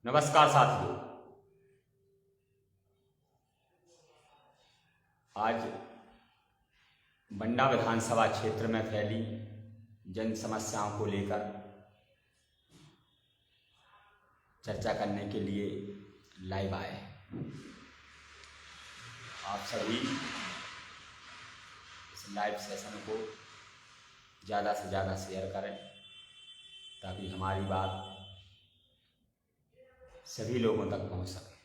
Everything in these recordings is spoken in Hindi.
नमस्कार साथियों। आज बंडा विधानसभा क्षेत्र में फैली जन समस्याओं को लेकर चर्चा करने के लिए लाइव आए हैं। आप सभी इस लाइव सेशन को ज़्यादा से ज़्यादा शेयर करें ताकि हमारी बात सभी लोगों तक पहुंच सके।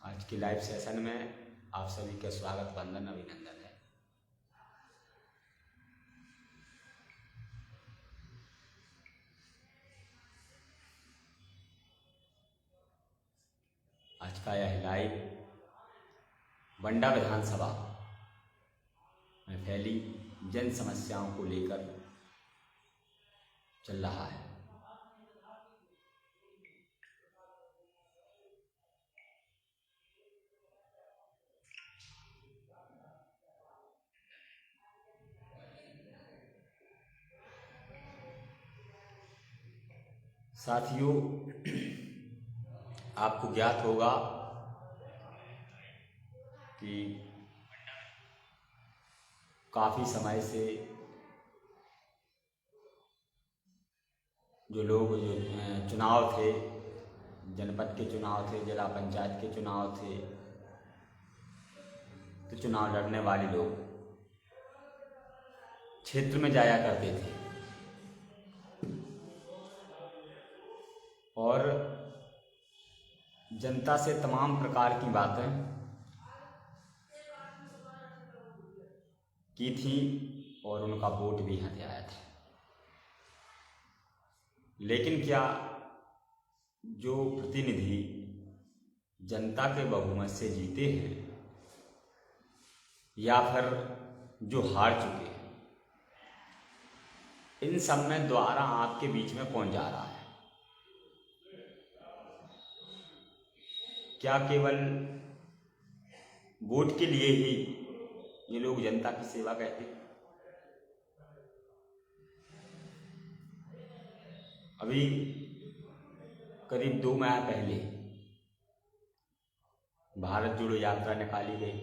आज के लाइव सेशन में आप सभी का स्वागत, वंदन, अभिनंदन है। आज का यह लाइव बंडा विधानसभा में फैली जन समस्याओं को लेकर चल रहा है। साथियों, आपको ज्ञात होगा कि काफ़ी समय से जो चुनाव थे, जनपद के चुनाव थे, जिला पंचायत के चुनाव थे, तो चुनाव लड़ने वाले लोग क्षेत्र में जाया करते थे और जनता से तमाम प्रकार की बातें की थी और उनका वोट भी यहाँ आया था। लेकिन क्या जो प्रतिनिधि जनता के बहुमत से जीते हैं या फिर जो हार चुके हैं, इन सब में द्वारा आपके बीच में कौन जा रहा है? क्या केवल वोट के लिए ही ये लोग जनता की सेवा करते हैं? अभी करीब 2 माह पहले भारत जोड़ो यात्रा निकाली गई।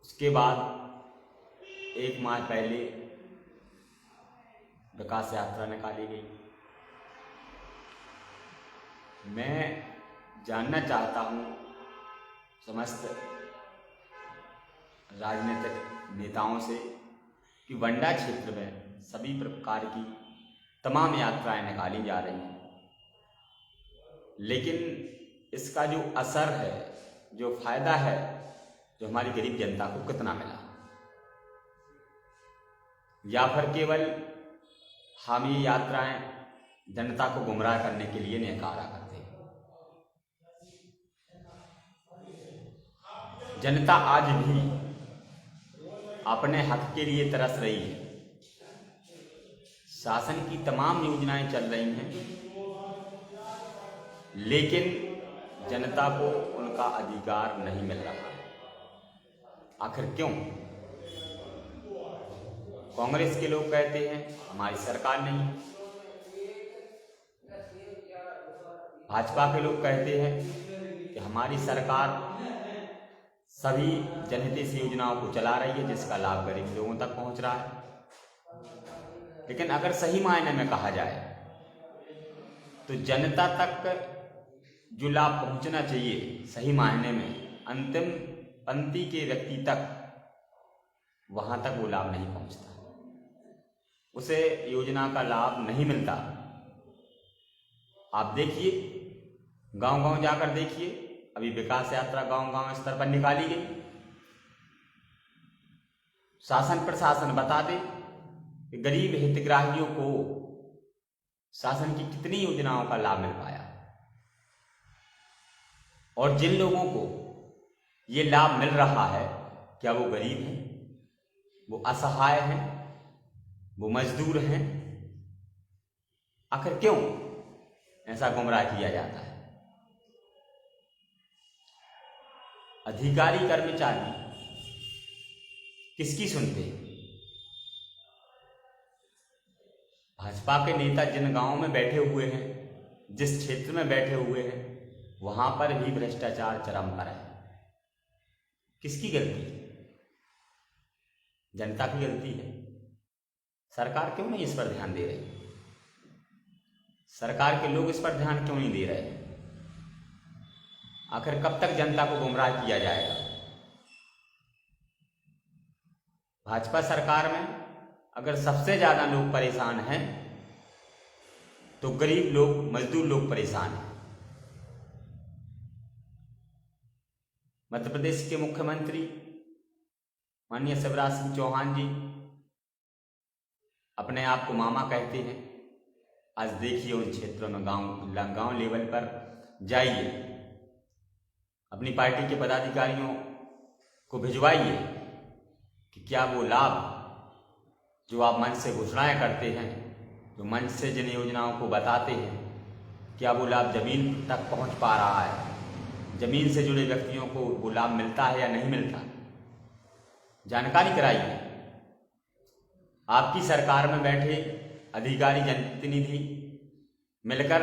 उसके बाद 1 माह पहले विकास यात्रा निकाली गई। मैं जानना चाहता हूं समस्त राजनीतिक नेताओं से कि बंडा क्षेत्र में सभी प्रकार की तमाम यात्राएं निकाली जा रही हैं, लेकिन इसका जो असर है, जो फायदा है, जो हमारी गरीब जनता को कितना मिला, या फिर केवल हम ये यात्राएं जनता को गुमराह करने के लिए निकाला करते हैं। जनता आज भी अपने हक के लिए तरस रही है। शासन की तमाम योजनाएं चल रही हैं, लेकिन जनता को उनका अधिकार नहीं मिल रहा। आखिर क्यों? कांग्रेस के लोग कहते हैं हमारी सरकार नहीं, भाजपा के लोग कहते हैं कि हमारी सरकार सभी जनहितैषी योजनाओं को चला रही है जिसका लाभ गरीब लोगों तक पहुंच रहा है। लेकिन अगर सही मायने में कहा जाए तो जनता तक जो लाभ पहुंचना चाहिए सही मायने में, अंतिम पंक्ति के व्यक्ति तक, वहां तक वो लाभ नहीं पहुंचता, उसे योजना का लाभ नहीं मिलता। आप देखिए, गांव-गांव जाकर देखिए, अभी विकास यात्रा गांव-गांव स्तर पर निकाली गई। शासन प्रशासन बता दे कि गरीब हितग्राहियों को शासन की कितनी योजनाओं का लाभ मिल पाया, और जिन लोगों को ये लाभ मिल रहा है क्या वो गरीब हैं, वो असहाय हैं, वो मजदूर हैं? आखिर क्यों ऐसा गुमराह किया जाता है? अधिकारी कर्मचारी किसकी सुनते हैं? भाजपा के नेता जिन गांवों में बैठे हुए हैं, जिस क्षेत्र में बैठे हुए हैं, वहां पर भी भ्रष्टाचार चरम पर है। किसकी गलती? जनता की गलती है। सरकार क्यों नहीं इस पर ध्यान दे रही? सरकार के लोग इस पर ध्यान क्यों नहीं दे रहे? आखिर कब तक जनता को गुमराह किया जाएगा? भाजपा सरकार में अगर सबसे ज्यादा लोग परेशान हैं तो गरीब लोग, मजदूर लोग परेशान हैं। मध्य प्रदेश के मुख्यमंत्री माननीय शिवराज सिंह चौहान जी अपने आप को मामा कहते हैं। आज देखिए उन क्षेत्रों में, गांव लेवल पर जाइए, अपनी पार्टी के पदाधिकारियों को भिजवाइए कि क्या वो लाभ जो आप मंच से घोषणाएं करते हैं, जो मंच से जिन योजनाओं को बताते हैं, क्या वो लाभ जमीन तक पहुंच पा रहा है? जमीन से जुड़े व्यक्तियों को वो लाभ मिलता है या नहीं मिलता? जानकारी कराइए। आपकी सरकार में बैठे अधिकारी, जनप्रतिनिधि मिलकर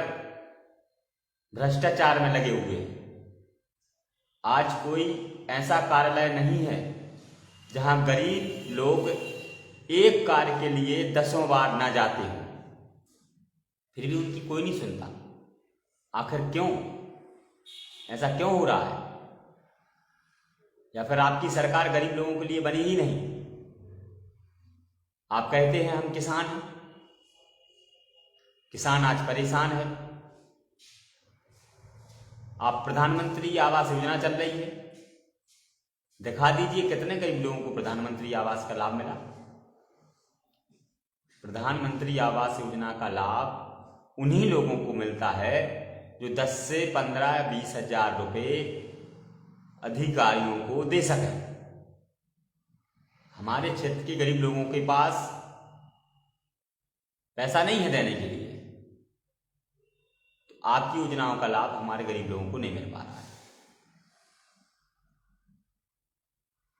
भ्रष्टाचार में लगे हुए हैं। आज कोई ऐसा कार्यालय नहीं है जहां गरीब लोग एक कार्य के लिए 10 बार ना जाते हो, फिर भी उनकी कोई नहीं सुनता। आखिर क्यों? ऐसा क्यों हो रहा है? या फिर आपकी सरकार गरीब लोगों के लिए बनी ही नहीं? आप कहते हैं हम किसान हैं, किसान आज परेशान है। आप प्रधानमंत्री आवास योजना चल रही है, दिखा दीजिए कितने गरीब लोगों को प्रधानमंत्री आवास का लाभ मिला। प्रधानमंत्री आवास योजना का लाभ उन्हीं लोगों को मिलता है जो 10 से 15-20 हजार रुपये अधिकारियों को दे सके। हमारे क्षेत्र के गरीब लोगों के पास पैसा नहीं है देने के लिए, तो आपकी योजनाओं का लाभ हमारे गरीब लोगों को नहीं मिल पा रहा है।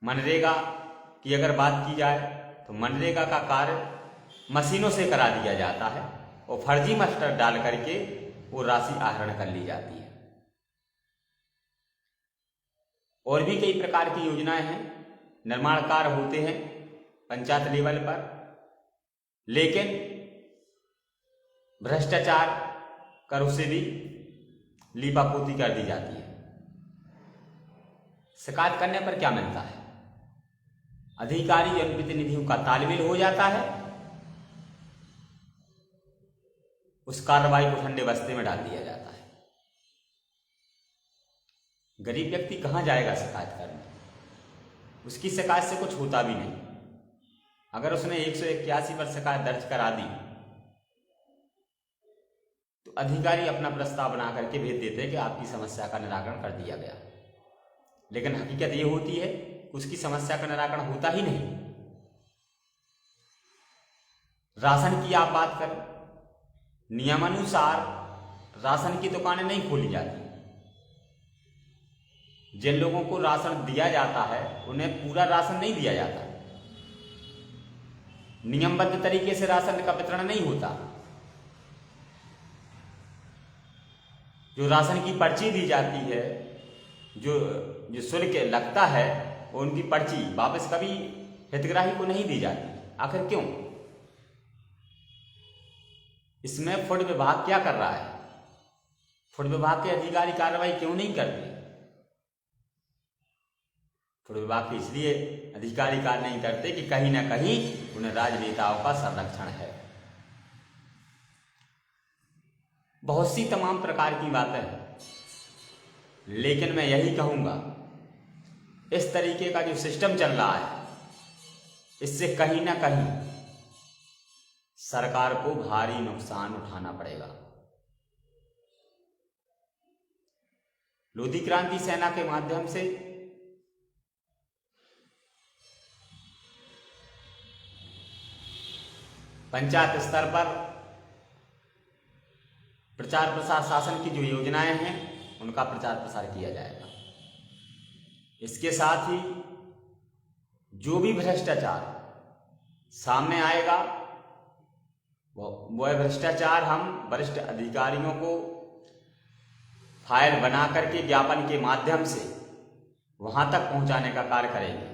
मनरेगा की अगर बात की जाए तो मनरेगा का कार्य मशीनों से करा दिया जाता है और फर्जी मास्टर डाल करके वो राशि आहरण कर ली जाती है। और भी कई प्रकार की योजनाएं हैं, निर्माण कार्य होते हैं पंचायत लेवल पर, लेकिन भ्रष्टाचार कर उसे भी लीपापोती कर दी जाती है। शिकायत करने पर क्या मिलता है? अधिकारी जनप्रतिनिधियों का तालमेल हो जाता है, उस कार्रवाई को ठंडे बस्ते में डाल दिया जाता है। गरीब व्यक्ति कहां जाएगा शिकायत करने? उसकी शिकायत से कुछ होता भी नहीं। अगर उसने 181 पर शिकायत दर्ज करा दी तो अधिकारी अपना प्रस्ताव बना करके भेज देते हैं कि आपकी समस्या का निराकरण कर दिया गया, लेकिन हकीकत ये होती है कि उसकी समस्या का निराकरण होता ही नहीं। राशन की आप बात करें, नियमानुसार राशन की दुकानें नहीं खोली जाती। जिन लोगों को राशन दिया जाता है उन्हें पूरा राशन नहीं दिया जाता, नियमबद्ध तरीके से राशन का वितरण नहीं होता। जो राशन की पर्ची दी जाती है, जो शुल्क लगता है, उनकी पर्ची वापस कभी हितग्राही को नहीं दी जाती। आखिर क्यों? इसमें फूड विभाग क्या कर रहा है? फूड विभाग के अधिकारी कार्रवाई क्यों नहीं करते? फूड विभाग के इसलिए अधिकारी कार्य नहीं करते कि कहीं ना कहीं उन्हें राजनेताओं का संरक्षण है। बहुत सी तमाम प्रकार की बातें हैं, लेकिन मैं यही कहूंगा, इस तरीके का जो सिस्टम चल रहा है, इससे कहीं ना कहीं सरकार को भारी नुकसान उठाना पड़ेगा। लोधी क्रांति सेना के माध्यम से पंचायत स्तर पर प्रचार प्रसार, शासन की जो योजनाएं हैं उनका प्रचार प्रसार किया जाएगा। इसके साथ ही जो भी भ्रष्टाचार सामने आएगा वह भ्रष्टाचार हम वरिष्ठ अधिकारियों को फाइल बना करके ज्ञापन के माध्यम से वहां तक पहुंचाने का कार्य करेंगे।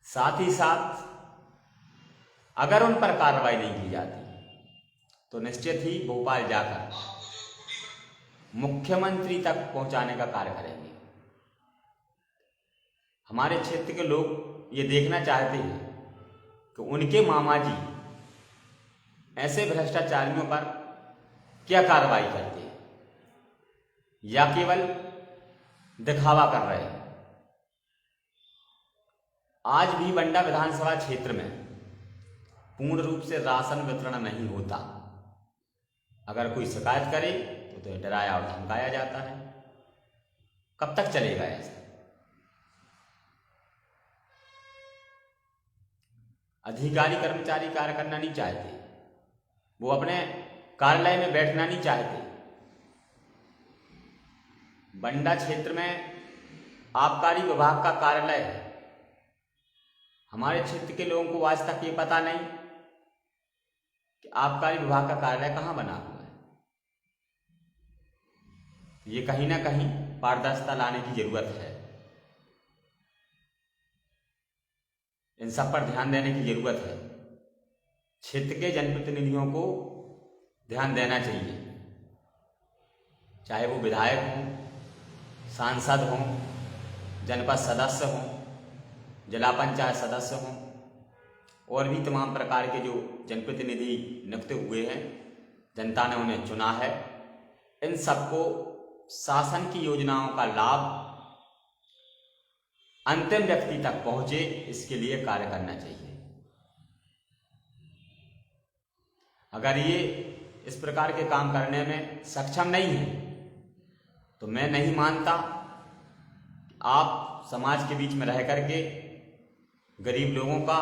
साथ ही साथ अगर उन पर कार्रवाई नहीं की जाती तो निश्चित ही भोपाल जाकर मुख्यमंत्री तक पहुंचाने का कार्य करेंगे। हमारे क्षेत्र के लोग ये देखना चाहते हैं कि उनके मामा जी ऐसे भ्रष्टाचारियों पर क्या कार्रवाई करते हैं या केवल दिखावा कर रहे हैं। आज भी बंडा विधानसभा क्षेत्र में पूर्ण रूप से राशन वितरण नहीं होता। अगर कोई शिकायत करे तो डराया और धमकाया जाता है। कब तक चलेगा ऐसा? अधिकारी कर्मचारी कार्य करना नहीं चाहते, वो अपने कार्यालय में बैठना नहीं चाहते। बंडा क्षेत्र में आबकारी विभाग का कार्यालय है। हमारे क्षेत्र के लोगों को आज तक ये पता नहीं कि आबकारी विभाग का कार्यालय कहाँ बना हुआ है। ये कहीं ना कहीं पारदर्शिता लाने की जरूरत है। इन सब पर ध्यान देने की जरूरत है। क्षेत्र के जनप्रतिनिधियों को ध्यान देना चाहिए, चाहे वो विधायक हों, सांसद हों, जनपद सदस्य हों, जिला पंचायत सदस्य हों और भी तमाम प्रकार के जो जनप्रतिनिधि नियुक्त हुए हैं, जनता ने उन्हें चुना है। इन सबको शासन की योजनाओं का लाभ अंतिम व्यक्ति तक पहुंचे, इसके लिए कार्य करना चाहिए। अगर ये इस प्रकार के काम करने में सक्षम नहीं है तो मैं नहीं मानता आप समाज के बीच में रह करके गरीब लोगों का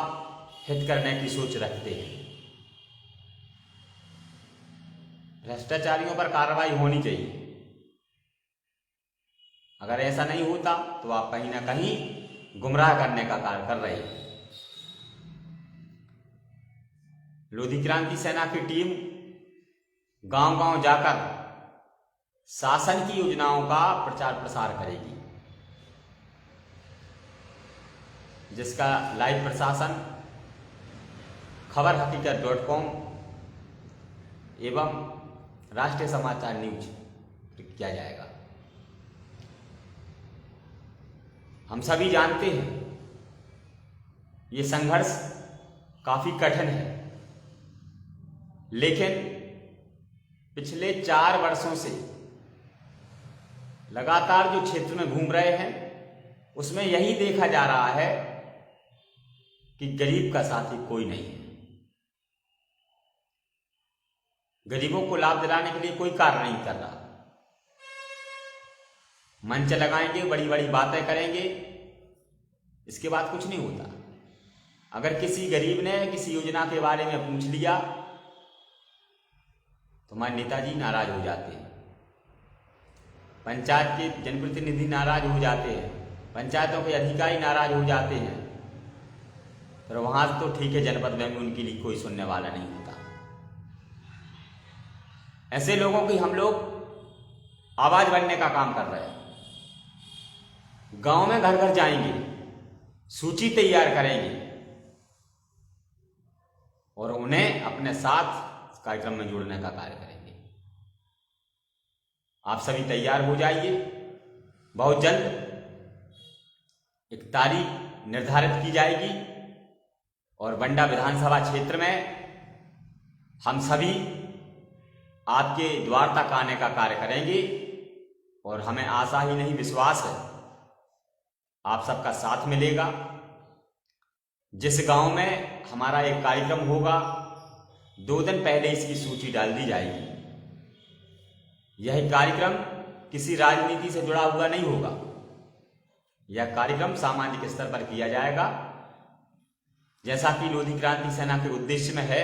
हित करने की सोच रखते हैं। भ्रष्टाचारियों पर कार्रवाई होनी चाहिए। अगर ऐसा नहीं होता तो आप कहीं ना कहीं गुमराह करने का कार्य कर रहे हैं। लोधी क्रांति सेना की टीम गांव-गांव जाकर शासन की योजनाओं का प्रचार प्रसार करेगी, जिसका लाइव प्रशासन खबरहकीकत.com एवं राष्ट्रीय समाचार न्यूज किया जाएगा। हम सभी जानते हैं ये संघर्ष काफी कठिन है, लेकिन पिछले 4 वर्षों से लगातार जो क्षेत्र में घूम रहे हैं उसमें यही देखा जा रहा है कि गरीब का साथी कोई नहीं है। गरीबों को लाभ दिलाने के लिए कोई कार्य नहीं कर रहा। मंच लगाएंगे, बड़ी बड़ी बातें करेंगे, इसके बाद कुछ नहीं होता। अगर किसी गरीब ने किसी योजना के बारे में पूछ लिया तो हमारे नेताजी नाराज हो जाते हैं, पंचायत के जनप्रतिनिधि नाराज हो जाते हैं, पंचायतों के अधिकारी नाराज हो जाते हैं। पर वहां तो ठीक है, जनपद में उनके लिए कोई सुनने वाला नहीं होता। ऐसे लोगों की हम लोग आवाज बनने का काम कर रहे हैं। गांव में घर घर जाएंगे, सूची तैयार करेंगे और उन्हें अपने साथ कार्यक्रम में जोड़ने का कार्य करेंगे। आप सभी तैयार हो जाइए। बहुत जल्द एक तारीख निर्धारित की जाएगी और बंडा विधानसभा क्षेत्र में हम सभी आपके द्वार तक आने का कार्य करेंगे और हमें आशा ही नहीं विश्वास है आप सबका साथ मिलेगा। जिस गांव में हमारा एक कार्यक्रम होगा 2 दिन पहले इसकी सूची डाल दी जाएगी। यह कार्यक्रम किसी राजनीति से जुड़ा हुआ नहीं होगा। यह कार्यक्रम सामाजिक स्तर पर किया जाएगा, जैसा कि लोधी क्रांति सेना के उद्देश्य में है।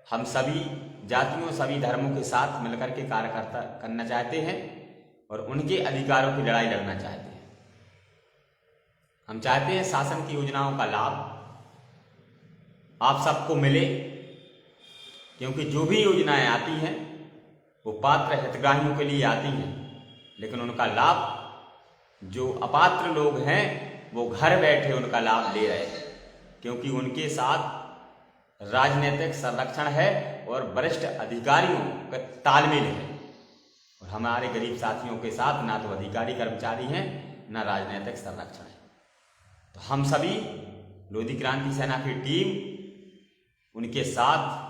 हम सभी जातियों, सभी धर्मों के साथ मिलकर के कार्य करना चाहते हैं और उनके अधिकारों की लड़ाई लड़ना चाहते हैं। हम चाहते हैं शासन की योजनाओं का लाभ आप सबको मिले, क्योंकि जो भी योजनाएं आती हैं वो पात्र हितग्राहियों के लिए आती हैं, लेकिन उनका लाभ जो अपात्र लोग हैं वो घर बैठे उनका लाभ ले रहे हैं, क्योंकि उनके साथ राजनीतिक संरक्षण है और वरिष्ठ अधिकारियों का तालमेल है। और हमारे गरीब साथियों के साथ ना तो अधिकारी कर्मचारी हैं ना राजनीतिक संरक्षण है। तो हम सभी लोधी क्रांति सेना की टीम उनके साथ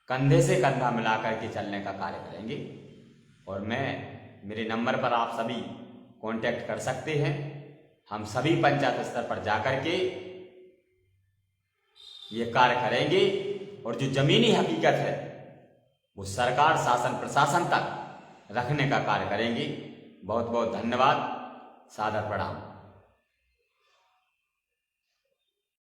कंधे से कंधा मिलाकर के चलने का कार्य करेंगे। और मेरे नंबर पर आप सभी कांटेक्ट कर सकते हैं। हम सभी पंचायत स्तर पर जाकर के ये कार्य करेंगे और जो जमीनी हकीकत है वो सरकार शासन प्रशासन तक रखने का कार्य करेंगे। बहुत बहुत धन्यवाद, सादर प्रणाम।